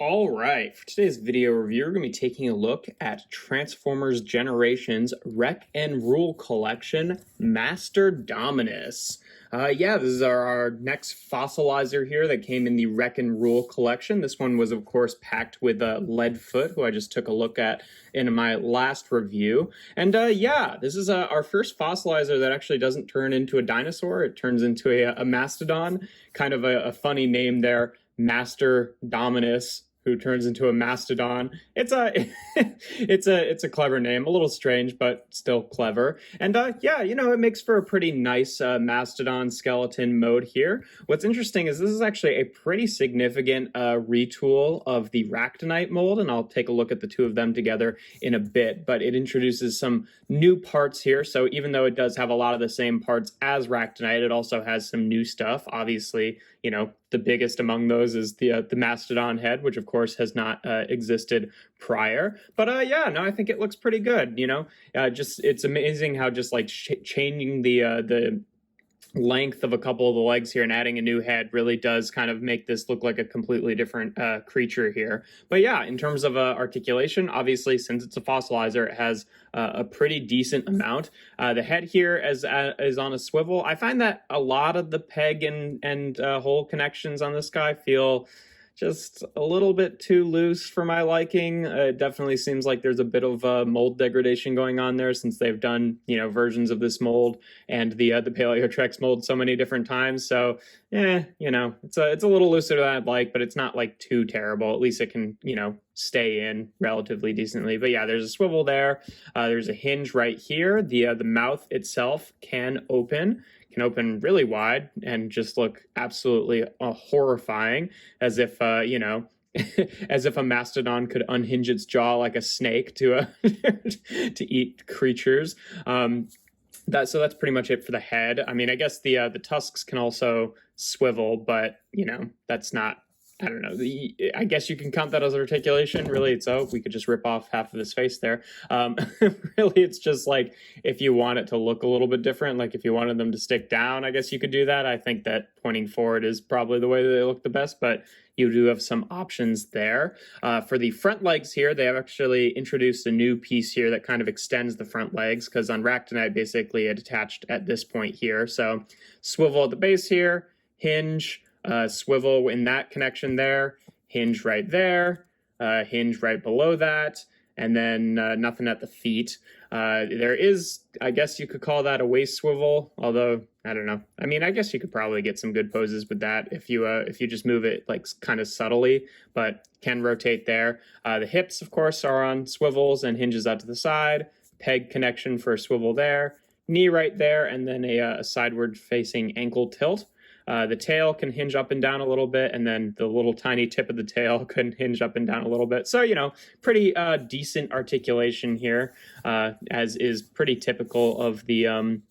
All right, for today's video review, we're going to be taking a look at Transformers Generations Wreck and Rule Collection, MASTERDOMINUS. Yeah, this is our next fossilizer here that came in the Wreck and Rule collection. This one was, of course, packed with Leadfoot, who I just took a look at in my last review. And yeah, this is our first fossilizer that actually doesn't turn into a dinosaur. It turns into a mastodon. Kind of a funny name there. MASTERDOMINUS, who turns into a mastodon. It's a clever name, a little strange, but still clever. And yeah, you know, it makes for a pretty nice mastodon skeleton mode here. What's interesting is this is actually a pretty significant retool of the Ractonite mold, and I'll take a look at the two of them together in a bit, but it introduces some new parts here. So even though it does have a lot of the same parts as Ractonite, it also has some new stuff. Obviously, you know, the biggest among those is the mastodon head, which of course has not existed prior. But yeah, no, I think it looks pretty good. You know, just it's amazing how just like changing the length of a couple of the legs here and adding a new head really does kind of make this look like a completely different creature here. But yeah, in terms of articulation, obviously, since it's a fossilizer, it has a pretty decent amount. The head here is on a swivel. I find that a lot of the peg and hole connections on this guy feel just a little bit too loose for my liking. It definitely seems like there's a bit of mold degradation going on there, since they've done, you know, versions of this mold and the Paleotrex mold so many different times. So you know, it's a little looser than I'd like, but it's not like too terrible. At least it can, you know, stay in relatively decently. But yeah, there's a swivel there. There's a hinge right here. The mouth itself can open really wide and just look absolutely horrifying, as if you know, as if a mastodon could unhinge its jaw like a snake to to eat creatures. So that's pretty much it for the head. I mean, I guess the tusks can also swivel, but you know, that's not, I don't know. I guess you can count that as articulation. Really, we could just rip off half of his face there. Really, it's just like if you want it to look a little bit different, like if you wanted them to stick down, I guess you could do that. I think that pointing forward is probably the way that they look the best, but you do have some options there. For the front legs here, they have actually introduced a new piece here that kind of extends the front legs, because on Ractonite, basically it attached at this point here. So swivel at the base here, hinge, swivel in that connection there, hinge right there, hinge right below that, and then nothing at the feet. There is, I guess you could call that a waist swivel, although I don't know. I mean, I guess you could probably get some good poses with that if you just move it like kind of subtly, but can rotate there. The hips, of course, are on swivels and hinges out to the side. Peg connection for a swivel there, knee right there, and then a sideward facing ankle tilt. The tail can hinge up and down a little bit, and then the little tiny tip of the tail can hinge up and down a little bit. So, you know, pretty decent articulation here, as is pretty typical of the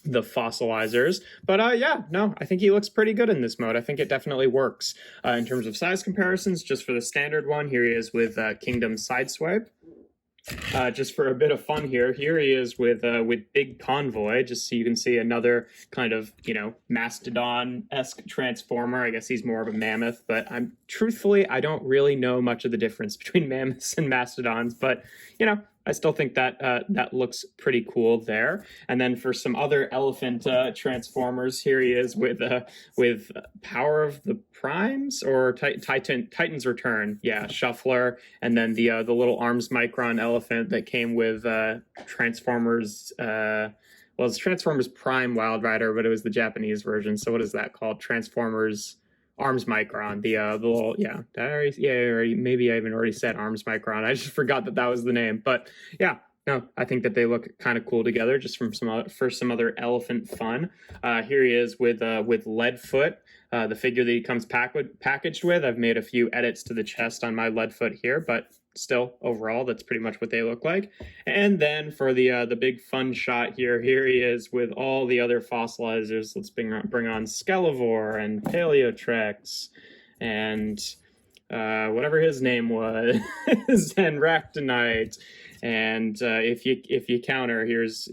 fossilizers. But yeah, no, I think he looks pretty good in this mode. I think it definitely works. In terms of size comparisons, just for the standard one, here he is with Kingdom Sideswipe. Just for a bit of fun here he is with Big Convoy, just so you can see another kind of, you know, mastodon-esque transformer. I guess he's more of a mammoth, but truthfully, I don't really know much of the difference between mammoths and mastodons, but, you know, I still think that that looks pretty cool there. And then for some other elephant transformers, here he is with Power of the Primes, or Titan's Return. Yeah, Shuffler, and then the little Arms Micron elephant that came with Transformers. Well, it's Transformers Prime Wild Rider, but it was the Japanese version. So what is that called? Transformers Arms Micron, the little, yeah, maybe I even already said Arms Micron. I just forgot that was the name. But yeah, no, I think that they look kind of cool together, just for some other elephant fun. Here he is with Leadfoot, the figure that he comes packaged with. I've made a few edits to the chest on my Leadfoot here, but still, overall, that's pretty much what they look like. And then for the big fun shot here he is with all the other fossilizers. Let's bring on Skelevor and Paleotrex and whatever his name was, and Ractonite. And if you counter, here's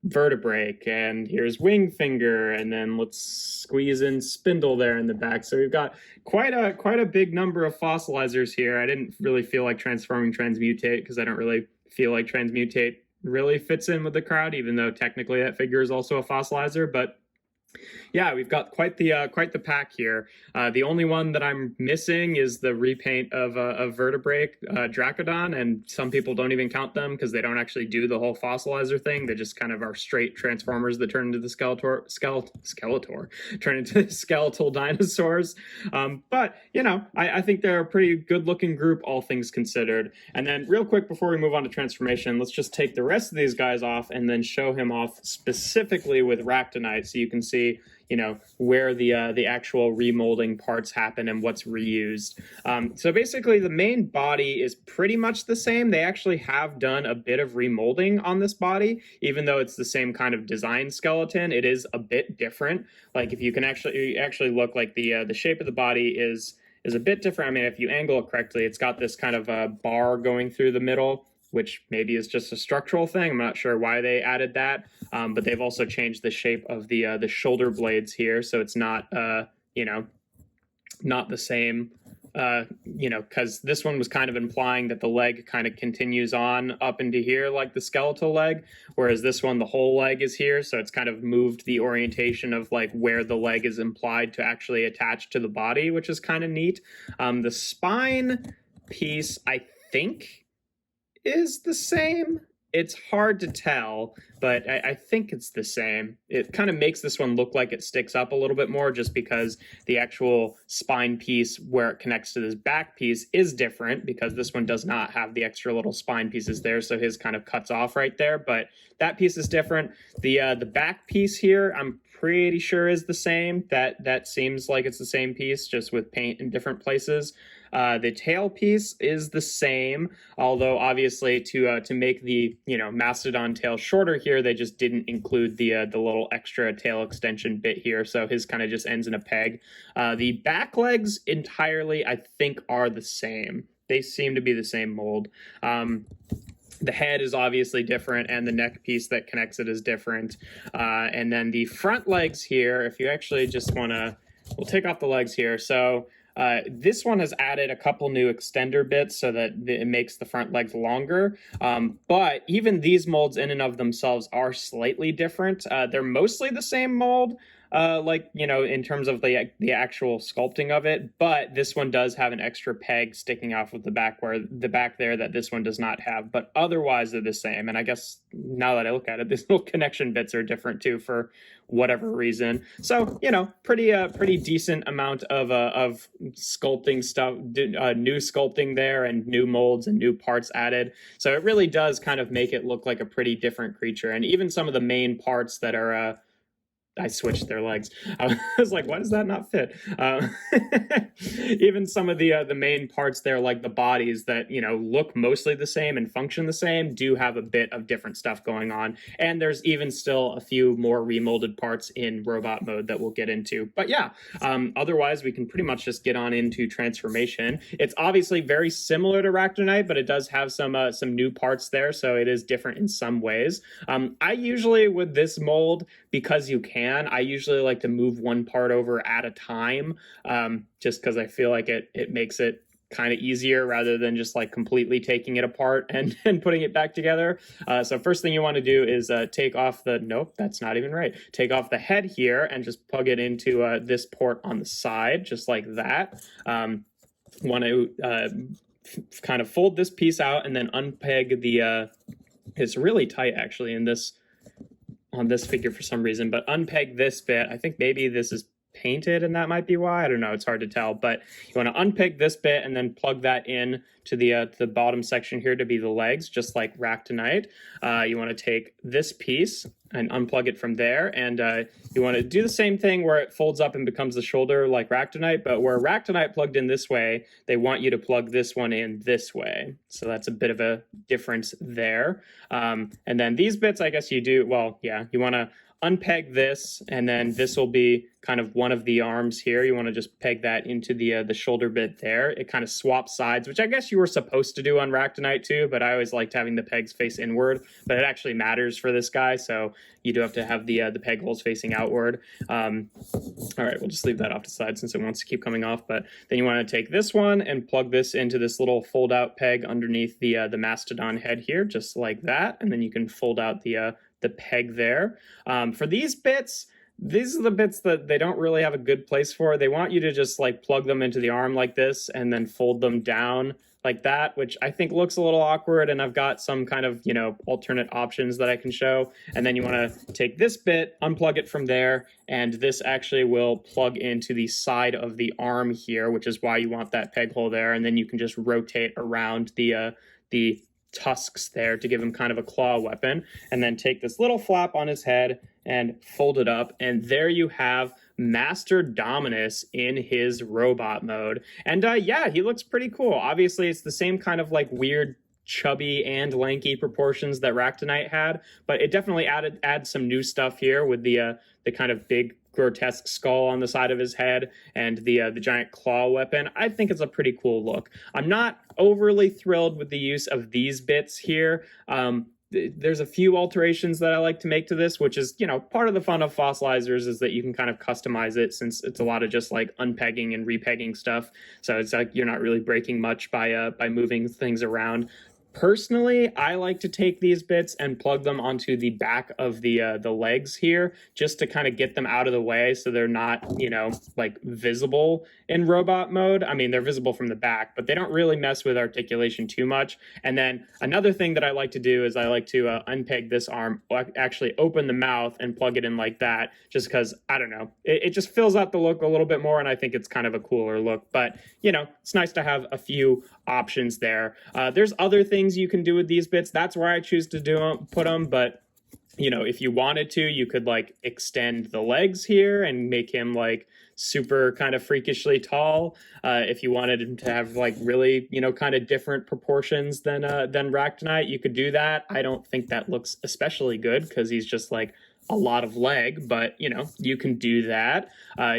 vertebrae, and here's wing finger, and then let's squeeze in spindle there in the back. So we've got quite a big number of fossilizers here. I didn't really feel like transforming transmutate because I don't really feel like transmutate really fits in with the crowd, even though technically that figure is also a fossilizer. But yeah, we've got quite the pack here. The only one that I'm missing is the repaint of vertebrae Dracodon, and some people don't even count them because they don't actually do the whole fossilizer thing. They just kind of are straight transformers that turn into the turn into skeletal dinosaurs. But you know, I think they're a pretty good-looking group, all things considered. And then, real quick before we move on to transformation, let's just take the rest of these guys off and then show him off specifically with Ractonite, so you can see, you know, where the actual remolding parts happen and what's reused. So basically the main body is pretty much the same. They actually have done a bit of remolding on this body, even though it's the same kind of design skeleton. It is a bit different. Like if you can actually look, like the shape of the body is a bit different. I mean, if you angle it correctly, it's got this kind of a bar going through the middle, which maybe is just a structural thing. I'm not sure why they added that, but they've also changed the shape of the shoulder blades here, so it's not, you know, not the same, you know, because this one was kind of implying that the leg kind of continues on up into here like the skeletal leg, whereas this one, the whole leg is here, so it's kind of moved the orientation of like where the leg is implied to actually attach to the body, which is kind of neat. The spine piece, I think, is the same. It's hard to tell, but I think it's the same. It kind of makes this one look like it sticks up a little bit more just because the actual spine piece where it connects to this back piece is different, because this one does not have the extra little spine pieces there, so his kind of cuts off right there, but that piece is different. The back piece here, I'm pretty sure is the same. That seems like it's the same piece, just with paint in different places. The tail piece is the same, although obviously to make the, you know, mastodon tail shorter here, they just didn't include the little extra tail extension bit here, so his kind of just ends in a peg. The back legs entirely, I think, are the same. They seem to be the same mold. The head is obviously different, and the neck piece that connects it is different. And then the front legs here, if you actually just want to, we'll take off the legs here. So this one has added a couple new extender bits so that it makes the front legs longer. But even these molds in and of themselves are slightly different. They're mostly the same mold, like, you know, in terms of the actual sculpting of it, but this one does have an extra peg sticking off of the back, where the back there that this one does not have, but otherwise they're the same. And I guess now that I look at it, these little connection bits are different too for whatever reason. So, you know, pretty decent amount of sculpting stuff, new sculpting there, and new molds and new parts added. So it really does kind of make it look like a pretty different creature. And even some of the main parts that are I switched their legs. I was like, why does that not fit? Even some of the main parts there, like the bodies that, you know, look mostly the same and function the same, do have a bit of different stuff going on. And there's even still a few more remolded parts in robot mode that we'll get into. But yeah, otherwise we can pretty much just get on into transformation. It's obviously very similar to Ractonite, but it does have some new parts there, so it is different in some ways. I usually, with this mold, because you can, I usually like to move one part over at a time, just because I feel like it makes it kind of easier rather than just like completely taking it apart and putting it back together. So first thing you want to do is take off the, nope, that's not even right. Take off the head here and just plug it into this port on the side, just like that. Want to kind of fold this piece out and then unpeg the, it's really tight actually in this, on this figure for some reason, but unpeg this bit. I think maybe this is painted and that might be why. I don't know, it's hard to tell, but you want to unpeg this bit and then plug that in to the bottom section here to be the legs, just like Ractonite. You want to take this piece and unplug it from there, and you want to do the same thing where it folds up and becomes the shoulder like Ractonite, but where Ractonite plugged in this way, they want you to plug this one in this way. So that's a bit of a difference there. And then these bits, I guess you do, well, yeah, you want to unpeg this, and then this will be kind of one of the arms here. You want to just peg that into the shoulder bit there. It kind of swaps sides, which I guess you were supposed to do on Ractonite too, but I always liked having the pegs face inward, but it actually matters for this guy, so you do have to have the peg holes facing outward. All right, we'll just leave that off to the side since it wants to keep coming off, but then you want to take this one and plug this into this little fold-out peg underneath the Mastodon head here, just like that, and then you can fold out the peg there. For these bits, these are the bits that they don't really have a good place for. They want you to just like plug them into the arm like this and then fold them down like that, which I think looks a little awkward, and I've got some kind of, you know, alternate options that I can show. And then you want to take this bit, unplug it from there, and this actually will plug into the side of the arm here, which is why you want that peg hole there, and then you can just rotate around the tusks there to give him kind of a claw weapon, and then take this little flap on his head and fold it up, and there you have Master Dominus in his robot mode. And yeah, he looks pretty cool. Obviously, it's the same kind of like weird chubby and lanky proportions that Ractonite had, but it definitely adds some new stuff here with the kind of big grotesque skull on the side of his head and the giant claw weapon. I think it's a pretty cool look. I'm not overly thrilled with the use of these bits here. There's a few alterations that I like to make to this, which is, you know, part of the fun of fossilizers is that you can kind of customize it, since it's a lot of just like unpegging and repegging stuff. So it's like you're not really breaking much by moving things around. Personally, I like to take these bits and plug them onto the back of the legs here, just to kind of get them out of the way so they're not, you know, like visible in robot mode. I mean, they're visible from the back, but they don't really mess with articulation too much. And then another thing that I like to do is I like to unpeg this arm, actually open the mouth and plug it in like that, just because, I don't know, it just fills out the look a little bit more, and I think it's kind of a cooler look. But, you know, it's nice to have a few options there. There's other things you can do with these bits. That's where I choose to put them, but you know, if you wanted to, you could like extend the legs here and make him like super kind of freakishly tall. If you wanted him to have like really, you know, kind of different proportions than Ractonite, you could do that. I don't think that looks especially good because he's just like a lot of leg, but you know, you can do that.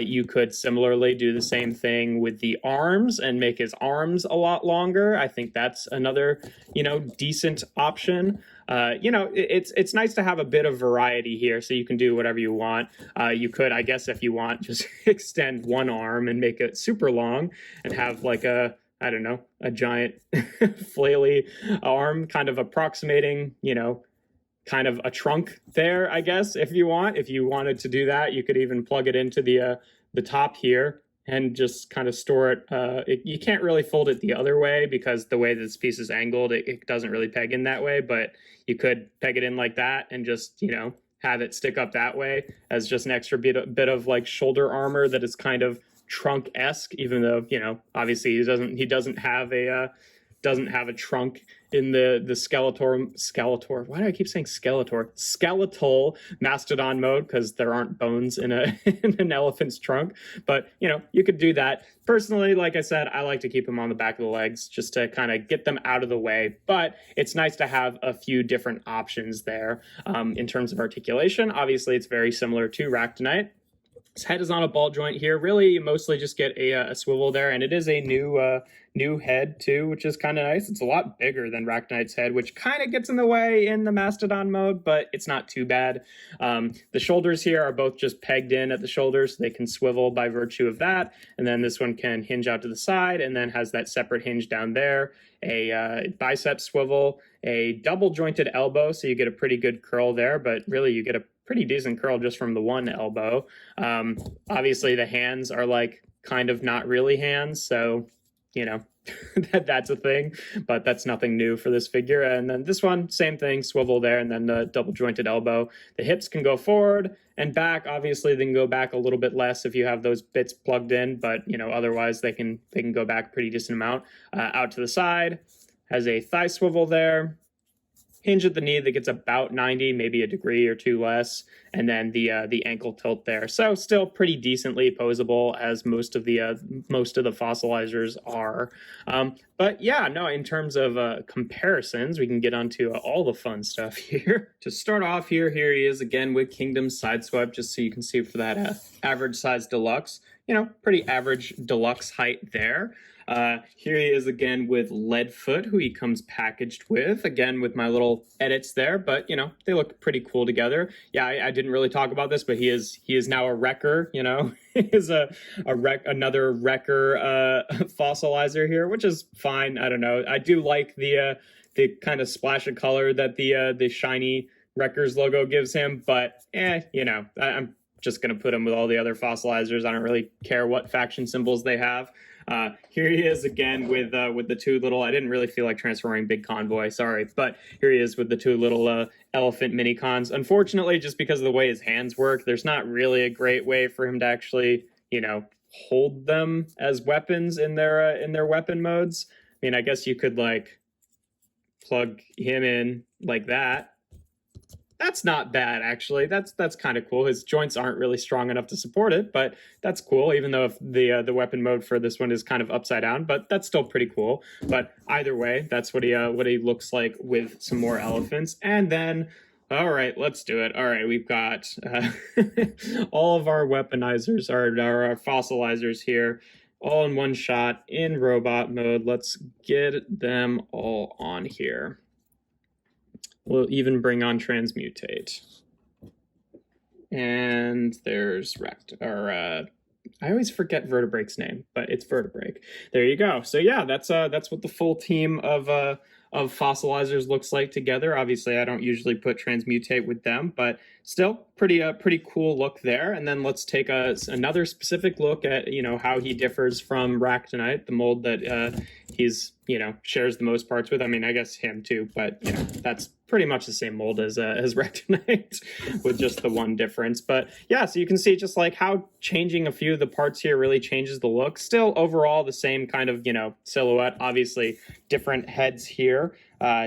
You could similarly do the same thing with the arms and make his arms a lot longer. I think that's another, you know, decent option. You know, it's nice to have a bit of variety here, so you can do whatever you want. You could, I guess, if you want, just extend one arm and make it super long and have like a, I don't know, a giant flaily arm kind of approximating, you know, kind of a trunk there, I guess, if you want. If you wanted to do that, you could even plug it into the top here and just kind of store it. You can't really fold it the other way because the way this piece is angled, it doesn't really peg in that way, but you could peg it in like that and just, you know, have it stick up that way as just an extra bit of like shoulder armor that is kind of trunk-esque, even though, you know, obviously he doesn't have a trunk in the Skeletor. Why do I keep saying Skeletor? Skeletal Mastodon mode, because there aren't bones in in an elephant's trunk. But, you know, you could do that. Personally, like I said, I like to keep them on the back of the legs just to kind of get them out of the way. But it's nice to have a few different options there. In terms of articulation, obviously it's very similar to Ractonite. His head is on a ball joint here. Really, you mostly just get a swivel there, and it is a new head too, which is kind of nice. It's a lot bigger than Ractonite's head, which kind of gets in the way in the Mastodon mode, but it's not too bad. The shoulders here are both just pegged in at the shoulders, so they can swivel by virtue of that, and then this one can hinge out to the side, and then has that separate hinge down there, a bicep swivel, a double jointed elbow, so you get a pretty good curl there, but really you get a pretty decent curl just from the one elbow. Obviously the hands are like kind of not really hands, so you know, that's a thing, but that's nothing new for this figure. And then this one, same thing, swivel there, and then the double jointed elbow. The hips can go forward and back. Obviously they can go back a little bit less if you have those bits plugged in, but you know, otherwise they can go back a pretty decent amount. Out to the side, has a thigh swivel there. hinge at the knee that gets about 90, maybe a degree or two less, and then the ankle tilt there. So still pretty decently posable, as most of the fossilizers are. But yeah, no, in terms of comparisons, we can get onto all the fun stuff here. To start off here he is again with Kingdom Sideswipe, just so you can see for that average size deluxe. You know, pretty average deluxe height there. Here he is again with Leadfoot, who he comes packaged with, again with my little edits there, but you know, they look pretty cool together. Yeah, I didn't really talk about this, but he is now a wrecker, you know. He is another wrecker fossilizer here, which is fine. I don't know. I do like the kind of splash of color that the shiny Wreckers logo gives him, but you know, I'm just gonna put him with all the other fossilizers. I don't really care what faction symbols they have. Here he is again with the two little, I didn't really feel like transferring Big Convoy, sorry, but here he is with the two little elephant mini cons. Unfortunately, just because of the way his hands work, there's not really a great way for him to actually, you know, hold them as weapons in their weapon modes. I mean, I guess you could like plug him in like that. That's not bad, actually. That's kind of cool. His joints aren't really strong enough to support it, but that's cool, even though if the weapon mode for this one is kind of upside down, but that's still pretty cool. But either way, that's what he looks like with some more elephants. And then, all right, let's do it. All right, we've got all of our weaponizers, our fossilizers here, all in one shot in robot mode. Let's get them all on here. We'll even bring on Transmutate. And there's I always forget Vertebrake's name, but it's Vertebrake. There you go. So yeah, that's what the full team of fossilizers looks like together. Obviously, I don't usually put Transmutate with them, but still pretty cool look there. And then let's take another specific look at, you know, how he differs from Ractonite, the mold that he's, you know, shares the most parts with. I mean, I guess him too, but you know, that's pretty much the same mold as Ractonite with just the one difference. But yeah, so you can see just like how changing a few of the parts here really changes the look. Still overall the same kind of, you know, silhouette, obviously different heads here.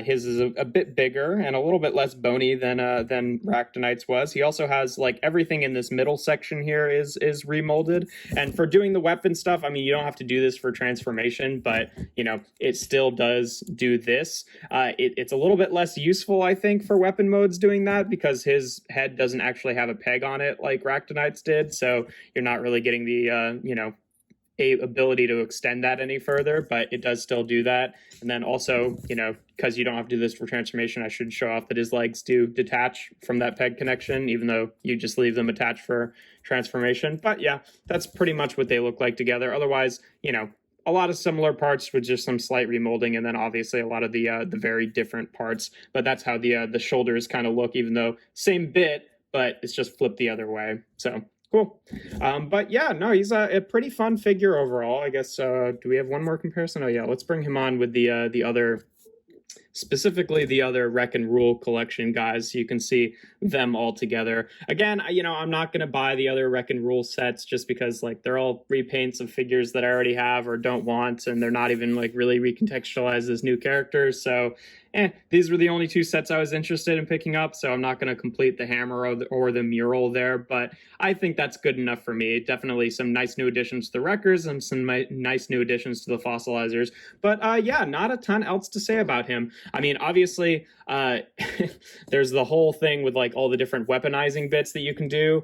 His is a bit bigger and a little bit less bony than Ractonite's was. He also has like everything in this middle section here is remolded. And for doing the weapon stuff, I mean, you don't have to do this for transformation, but you know, it still does do this. It's a little bit less useful, I think, for weapon modes doing that, because his head doesn't actually have a peg on it like Ractonite's did. So you're not really getting the you know, ability to extend that any further, but it does still do that. And then also, you know, because you don't have to do this for transformation, I should show off that his legs do detach from that peg connection, even though you just leave them attached for transformation. But yeah, that's pretty much what they look like together. Otherwise, you know, a lot of similar parts with just some slight remolding, and then obviously a lot of the very different parts. But that's how the shoulders kind of look, even though same bit, but it's just flipped the other way. So cool. But yeah, no, he's a pretty fun figure overall. I guess, do we have one more comparison? Oh yeah, let's bring him on with the other, specifically the other Wreck and Rule collection guys, so you can see them all together. Again, you know, I'm not going to buy the other Wreck and Rule sets just because like they're all repaints of figures that I already have or don't want, and they're not even like really recontextualized as new characters. So these were the only two sets I was interested in picking up, so I'm not going to complete the hammer or the mural there, but I think that's good enough for me. Definitely some nice new additions to the Wreckers and some nice new additions to the fossilizers, but yeah, not a ton else to say about him. I mean, obviously, there's the whole thing with like all the different weaponizing bits that you can do.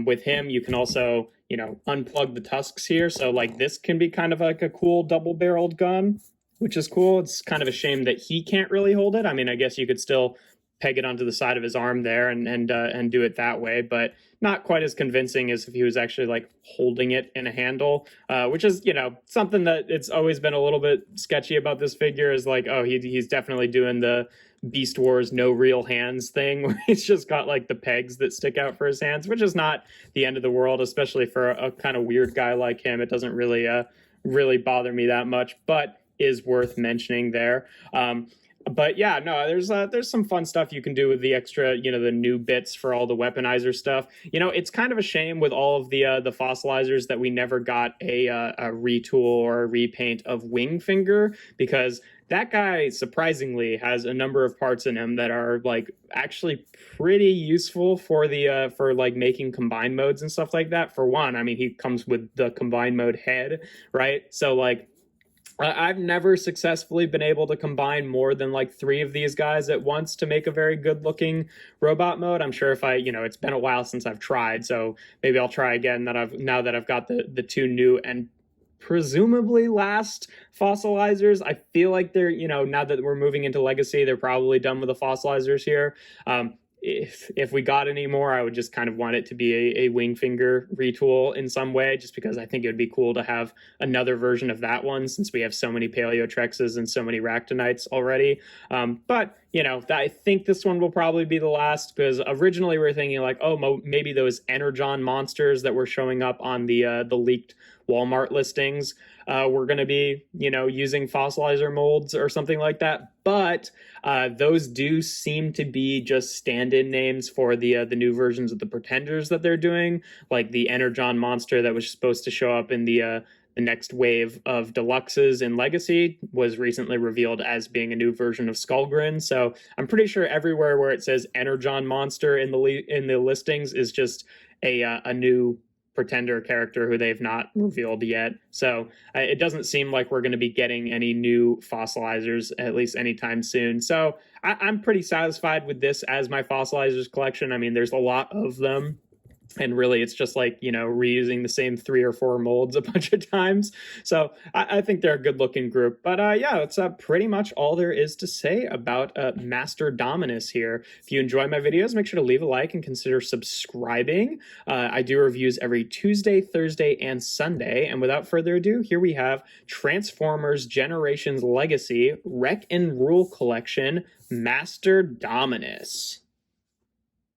With him, you can also, you know, unplug the tusks here, so like this can be kind of like a cool double-barreled gun, which is cool. It's kind of a shame that he can't really hold it. I mean, I guess you could still peg it onto the side of his arm there and do it that way, but not quite as convincing as if he was actually like holding it in a handle, which is, you know, something that it's always been a little bit sketchy about this figure, is like, oh, he's definitely doing the Beast Wars no real hands thing, where he's just got like the pegs that stick out for his hands, which is not the end of the world, especially for a kind of weird guy like him. It doesn't really bother me that much, but is worth mentioning there. But yeah, no, there's some fun stuff you can do with the extra, the new bits for all the weaponizer stuff. It's kind of a shame with all of the fossilizers that we never got a retool or a repaint of Wingfinger, because that guy surprisingly has a number of parts in him that are like actually pretty useful for the for like making combined modes and stuff like that. For one, I mean, he comes with the combined mode head, right? So like I've never successfully been able to combine more than like 3 of these guys at once to make a very good looking robot mode. I'm sure if it's been a while since I've tried, so maybe I'll try again now that I've got the 2 new and presumably last fossilizers. I feel like they're, now that we're moving into Legacy, they're probably done with the fossilizers here. If we got any more, I would just kind of want it to be a Wingfinger retool in some way, just because I think it would be cool to have another version of that one, since we have so many Paleotrexes and so many Ractonites already. But I think this one will probably be the last, because originally we were thinking like, oh, maybe those Energon monsters that were showing up on the leaked Walmart listings we're going to be, using fossilizer molds or something like that. But those do seem to be just stand-in names for the new versions of the Pretenders that they're doing, like the Energon monster that was supposed to show up in the next wave of deluxes in Legacy was recently revealed as being a new version of Skullgrin. So I'm pretty sure everywhere where it says Energon monster in the listings is just a new Pretender character who they've not revealed yet. So it doesn't seem like we're going to be getting any new fossilizers, at least anytime soon. So I'm pretty satisfied with this as my fossilizers collection. I mean, there's a lot of them, and really it's just like, reusing the same 3 or 4 molds a bunch of times. So I think they're a good looking group. But yeah, that's pretty much all there is to say about MASTERDOMINUS here. If you enjoy my videos, make sure to leave a like and consider subscribing. I do reviews every Tuesday, Thursday, and Sunday. And without further ado, here we have Transformers Generations Legacy Wreck and Rule Collection MASTERDOMINUS.